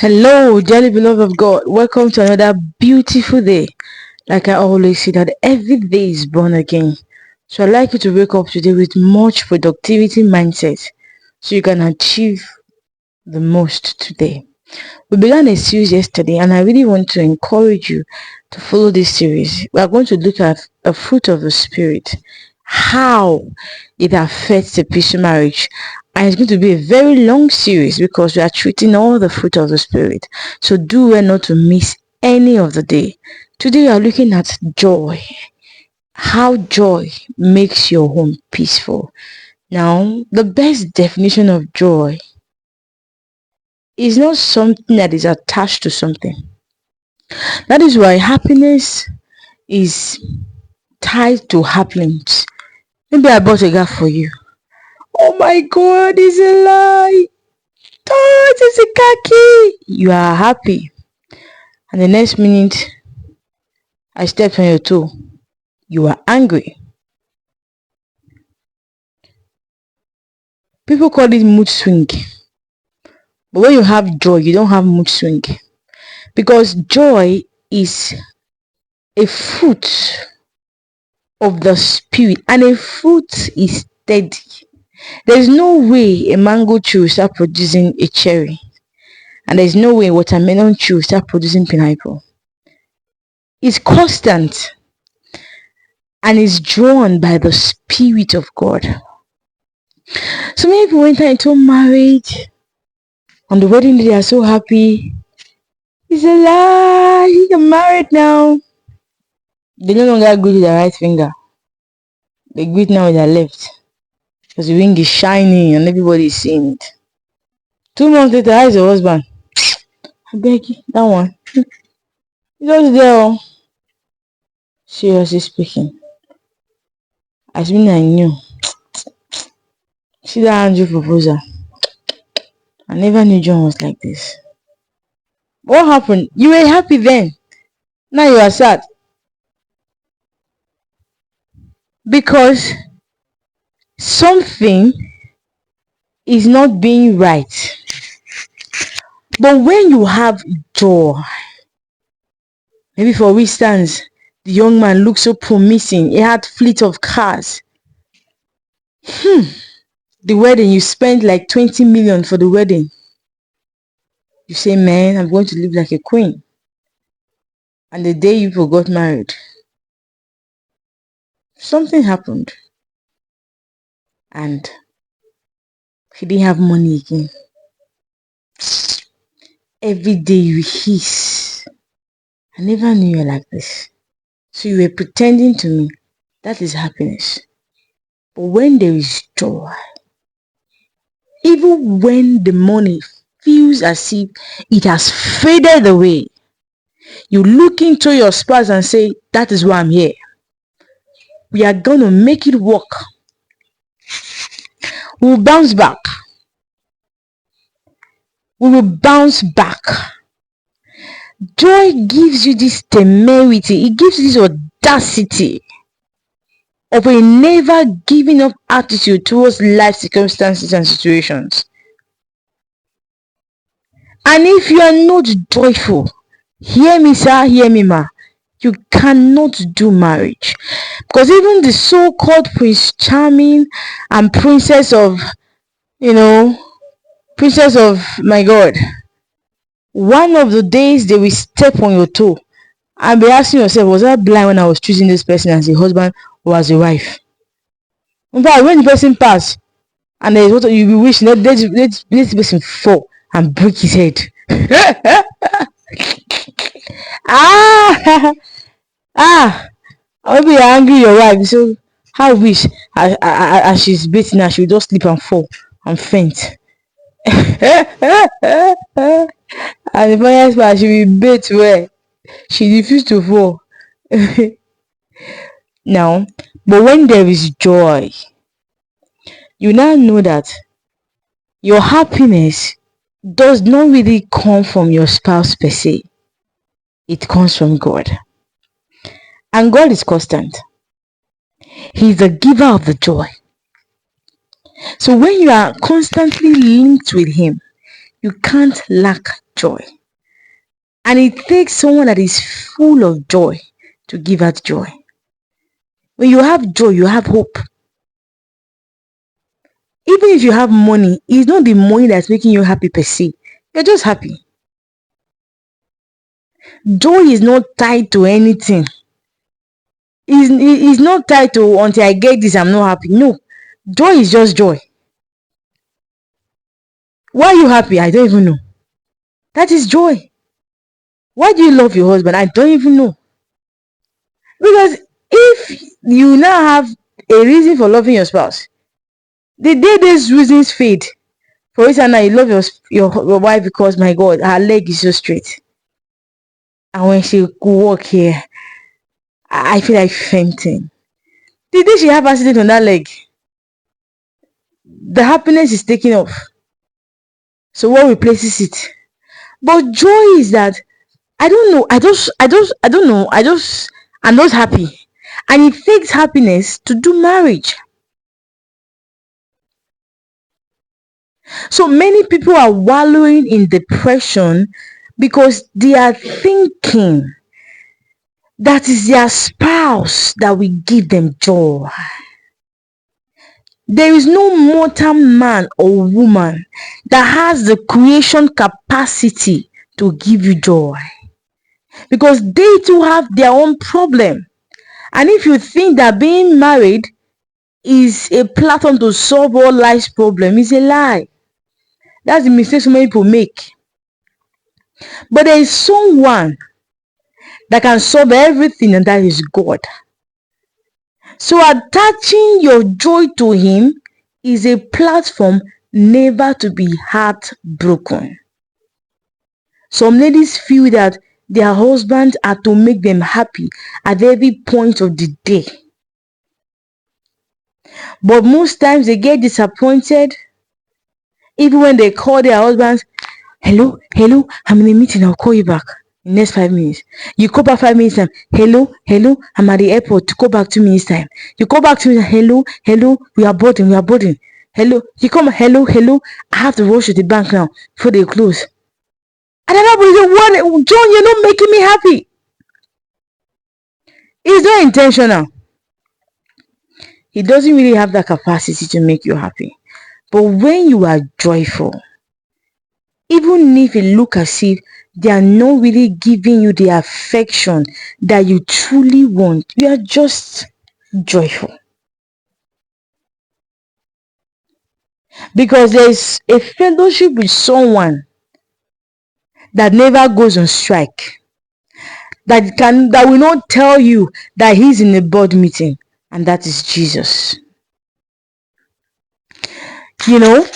Hello, dearly beloved of God. Welcome to another beautiful day. Like I always say, that every day is born again. So I'd like you to wake up today with much productivity mindset so you can achieve the most today. We began a series yesterday, and I really want to encourage you to follow this series. We are going to look at a fruit of the Spirit, how it affects the peace of marriage. And it's going to be a very long series because we are treating all the fruit of the Spirit. So do well not to miss any of the day. Today we are looking at joy. How joy makes your home peaceful. Now, the best definition of joy is not something that is attached to something. That is why happiness is tied to happenings. Maybe I bought a car for you. Oh my God, it's a lie. Oh, it's a car key. You are happy. And the next minute, I stepped on your toe. You are angry. People call it mood swing. But when you have joy, you don't have mood swing. Because joy is a fruit of the Spirit. And a fruit is steady. There's no way a mango tree will start producing a cherry. And there's no way a watermelon tree will start producing pineapple. It's constant. And is drawn by the Spirit of God. So many people enter into marriage. On the wedding day, they are so happy. It's a lie. You're married now. They no longer greet with their right finger. They greet now with their left. Because the ring is shining and everybody is seeing it. 2 months later, how is your husband? I beg you, that one. He's just there. Seriously speaking. As soon as I knew. See that Andrew proposal. I never knew John was like this. What happened? You were happy then. Now you are sad. Because something is not being right. But when you have joy, maybe for instance, the young man looked so promising. He had fleet of cars. The wedding, you spent like 20 million for the wedding. You say, man, I'm going to live like a queen. And the day you got married, something happened. And he didn't have money again. Every day you hiss. I never knew you were like this. So you were pretending to me. That is happiness. But when there is joy, even when the money feels as if it has faded away, you look into your spouse and say, that is why I'm here. We are going to make it work. We will bounce back. We will bounce back. Joy gives you this temerity. It gives you this audacity of a never giving up attitude towards life circumstances and situations. And if you are not joyful, hear me sir, hear me ma, you cannot do marriage. Because even the so-called Prince Charming and Princess of my God, one of the days they will step on your toe and be asking yourself, was I blind when I was choosing this person as a husband or as a wife? In fact, when the person pass and there is what you will wish, let this person fall and break his head. I'll be angry your wife. So I wish as she's beating her, she will just slip and fall and faint. And the funniest part, she will beat where she refused to fall. Now, but when there is joy, you now know that your happiness does not really come from your spouse per se. It comes from God. And God is constant. He is the giver of the joy. So when you are constantly linked with Him, you can't lack joy. And it takes someone that is full of joy to give out joy. When you have joy, you have hope. Even if you have money, it's not the money that's making you happy per se. You're just happy. Joy is not tied to anything. It's not tied to until I get this, I'm not happy. No. Joy is just joy. Why are you happy? I don't even know. That is joy. Why do you love your husband? I don't even know. Because if you now have a reason for loving your spouse, the day these reasons fade, for instance, now you love your wife because, my God, her leg is so straight. And when she could walk here, I feel like fainting. The day she have accident on that leg, the happiness is taken off. So what replaces it? But joy is that I don't know. I'm just happy. And it takes happiness to do marriage. So many people are wallowing in depression because they are thinking that is their spouse that will give them joy. There is no mortal man or woman that has the creation capacity to give you joy, because they too have their own problem. And if you think that being married is a platform to solve all life's problem, it's a lie. That's the mistake so many people make. But there is someone that can solve everything, and that is God. So attaching your joy to him is a platform never to be heartbroken. Some ladies feel that their husbands are to make them happy at every point of the day. But most times they get disappointed even when they call their husbands, hello, I'm in a meeting, I'll call you back in the next 5 minutes. You call back 5 minutes time, hello, I'm at the airport, to call back 2 minutes time. You call back 2 minutes, hello, we are boarding. Hello, you come, hello, I have to rush to the bank now before they close. And everybody say, what, John, you're not making me happy. It's not intentional. He doesn't really have that capacity to make you happy. But when you are joyful, even if it looks as if they are not really giving you the affection that you truly want, you are just joyful. Because there is a fellowship with someone that never goes on strike, that will not tell you that he's in a board meeting, and that is Jesus. You know,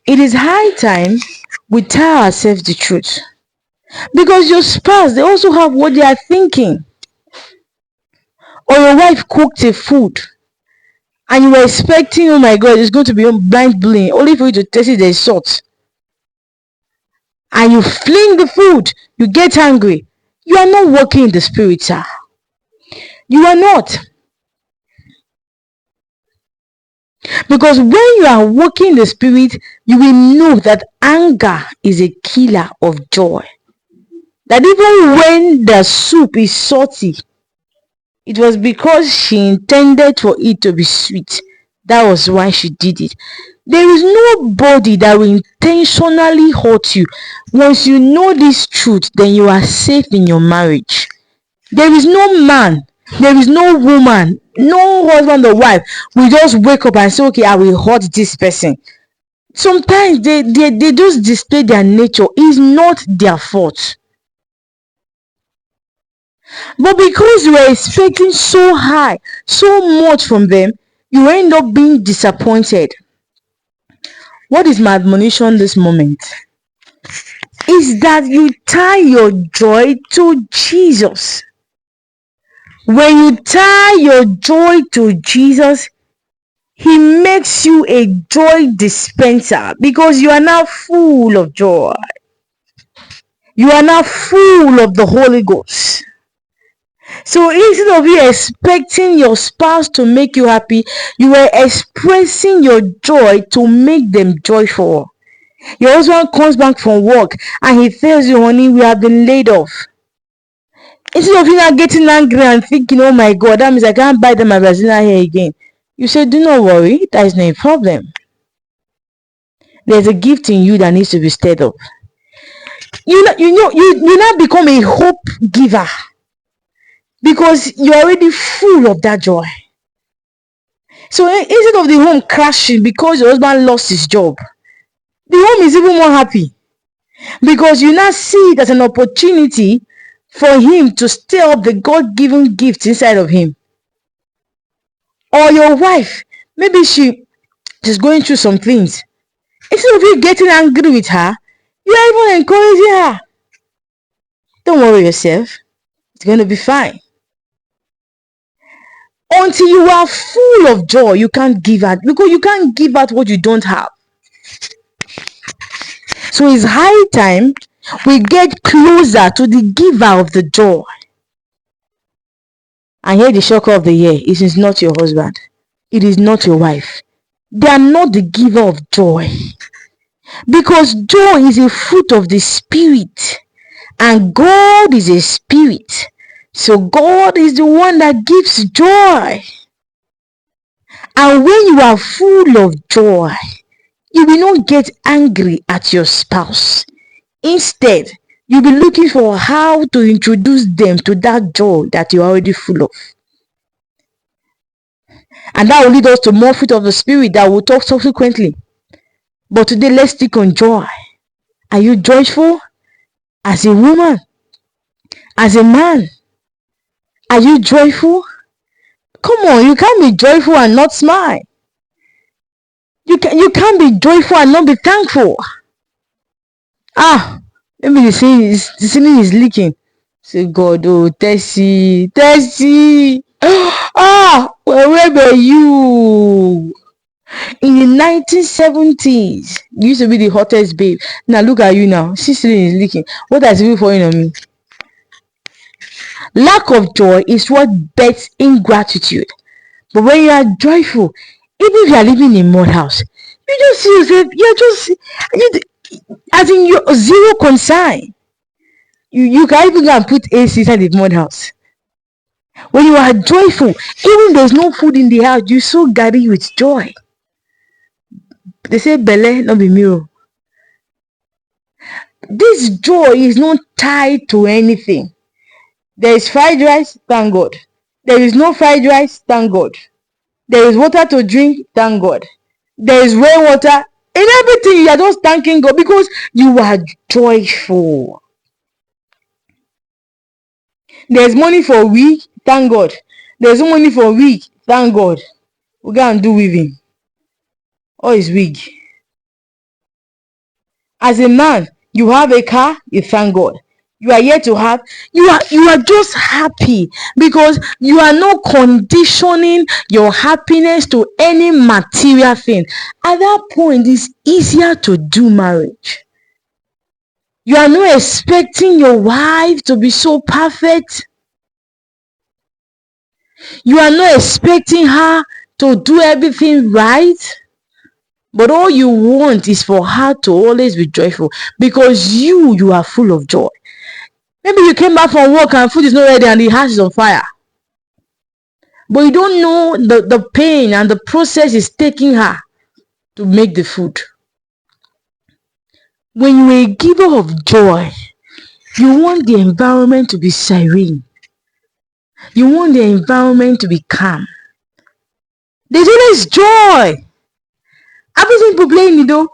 it is high time we tell ourselves the truth, because your spouse, they also have what they are thinking. Or your wife cooked a food and you were expecting, oh my God, it's going to be blind blowing, only for you to taste it, there's salt, and you fling the food, you get angry. You are not walking in the spirit, sir. You are not. Because when you are walking in the spirit, you will know that anger is a killer of joy. That even when the soup is salty, it was because she intended for it to be sweet. That was why she did it. There is nobody that will intentionally hurt you. Once you know this truth, then you are safe in your marriage. There is no man, there is no woman, no husband or wife will just wake up and say, okay, I will hurt this person. Sometimes they just display their nature. It's not their fault. But because you are expecting so high, so much from them, you end up being disappointed. What is my admonition this moment? Is that you tie your joy to Jesus. When you tie your joy to Jesus, he makes you a joy dispenser, because you are now full of joy. You are now full of the Holy Ghost. So instead of you expecting your spouse to make you happy, you are expressing your joy to make them joyful. Your husband comes back from work and he tells you, honey, we have been laid off. Instead of you now getting angry and thinking, oh my God, that means I can't buy them my Brazilian hair again. You say, do not worry, that is not a problem. There's a gift in you that needs to be stirred up. You now become a hope giver because you're already full of that joy. So instead of the home crashing because your husband lost his job, the home is even more happy because you now see it as an opportunity for him to stir up the God-given gift inside of him. Or your wife, maybe she's going through some things. Instead of you getting angry with her, you are even encouraging her. Don't worry yourself. It's going to be fine. Until you are full of joy, you can't give out. Because you can't give out what you don't have. So it's high time we get closer to the giver of the joy. And here the shocker of the year is not your husband. It is not your wife. They are not the giver of joy. Because joy is a fruit of the Spirit. And God is a spirit. So God is the one that gives joy. And when you are full of joy, you will not get angry at your spouse. Instead, you'll be looking for how to introduce them to that joy that you're already full of. And that will lead us to more fruit of the Spirit that we'll talk subsequently. But today, let's stick on joy. Are you joyful? As a woman? As a man? Are you joyful? Come on, you can't be joyful and not smile. You can't be joyful and not be thankful. Maybe the ceiling is leaking. Say, God, oh, Tessie. Where were you? In the 1970s, you used to be the hottest babe. Now look at you now. Ceiling is leaking. What has it falling on me? Lack of joy is what bets ingratitude. But when you are joyful, even if you are living in a mud house, you just see yourself, as in your zero concern. You can even go and put AC inside the mud house. When you are joyful, even there's no food in the house, you so gary with joy. They say belle not be mirror. This joy is not tied to anything. There is fried rice, thank God. There is no fried rice, thank God. There is water to drink, thank God. There is rainwater. In everything, you are just thanking God because you are joyful. There's money for a week, thank God. There's no money for a week, thank God. We go and do weaving. Or is wig. As a man, you have a car, you thank God. You are yet to have, you are just happy because you are not conditioning your happiness to any material thing. At that point, it's easier to do marriage. You are not expecting your wife to be so perfect. You are not expecting her to do everything right. But all you want is for her to always be joyful because you are full of joy. Maybe you came back from work and food is not ready and the house is on fire. But you don't know the pain and the process is taking her to make the food. When you are a giver of joy, you want the environment to be serene. You want the environment to be calm. There's always joy. Have you seen people playing it though?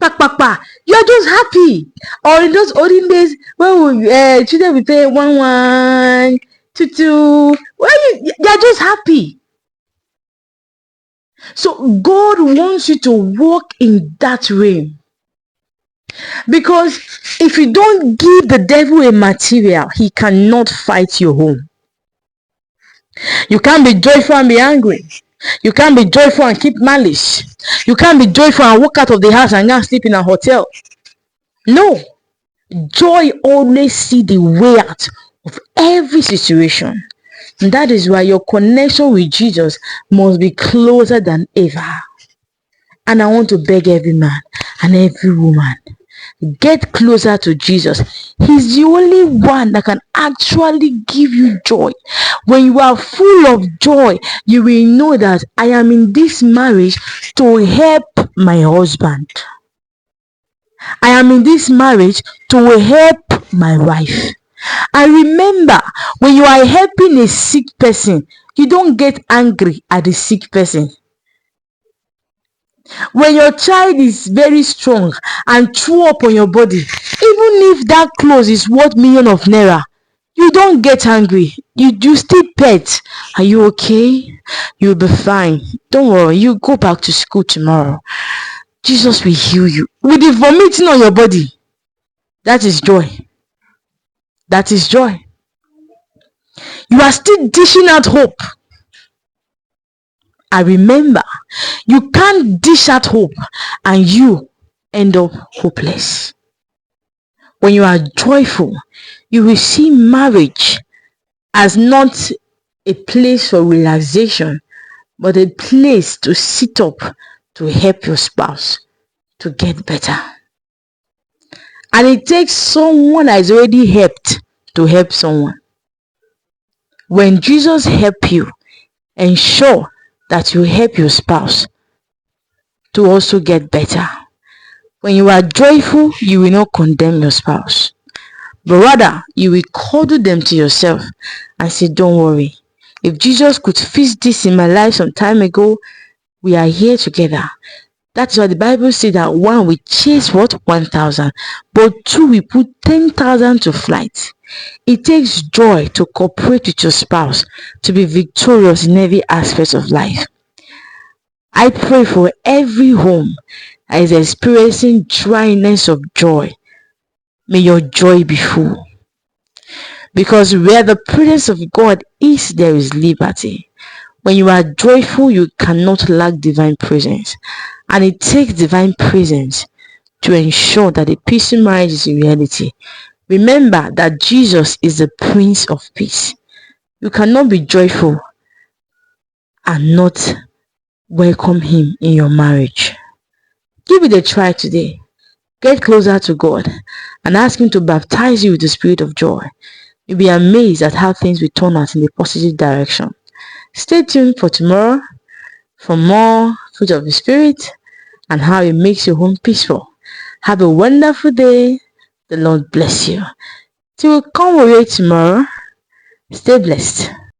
You are just happy. Or in those olden days when children will play 1-1, 2-2, you are just happy. So God wants you to walk in that realm. Because if you don't give the devil a material, he cannot fight your home. You can't be joyful and be angry. You can't be joyful and keep malice. You can't be joyful and walk out of the house and go and sleep in a hotel. No. Joy always see the way out of every situation. And that is why your connection with Jesus must be closer than ever. And I want to beg every man, and every woman. Get closer to Jesus. He's the only one that can actually give you joy. When you are full of joy, you will know that I am in this marriage to help my husband. I am in this marriage to help my wife. And remember, when you are helping a sick person, you don't get angry at the sick person. When your child is very strong and throw up on your body, even if that clothes is worth million of naira, you don't get angry. You still pet. Are you okay? You'll be fine. Don't worry, you go back to school tomorrow. Jesus will heal you. With the vomiting on your body, that is joy. That is joy. You are still dishing out hope. I remember, you can't dish out hope and you end up hopeless. When you are joyful, you will see marriage as not a place for relaxation, but a place to sit up to help your spouse to get better. And it takes someone that is already helped to help someone. When Jesus helped you, ensure that you help your spouse to also get better. When you are joyful, you will not condemn your spouse, but rather you will cuddle them to yourself and say, don't worry. If Jesus could fix this in my life some time ago, we are here together. That's why the Bible says that one will chase 1,000, but two will put 10,000 to flight. It takes joy to cooperate with your spouse to be victorious in every aspect of life. I pray for every home that is experiencing dryness of joy. May your joy be full. Because where the presence of God is, there is liberty. When you are joyful, you cannot lack divine presence. And it takes divine presence to ensure that a peaceful marriage is a reality. Remember that Jesus is the Prince of Peace. You cannot be joyful and not welcome him in your marriage. Give it a try today. Get closer to God and ask him to baptize you with the spirit of joy. You'll be amazed at how things will turn out in a positive direction. Stay tuned for tomorrow for more fruit of the spirit and how it makes your home peaceful. Have a wonderful day. The Lord bless you. Till we come away tomorrow, stay blessed.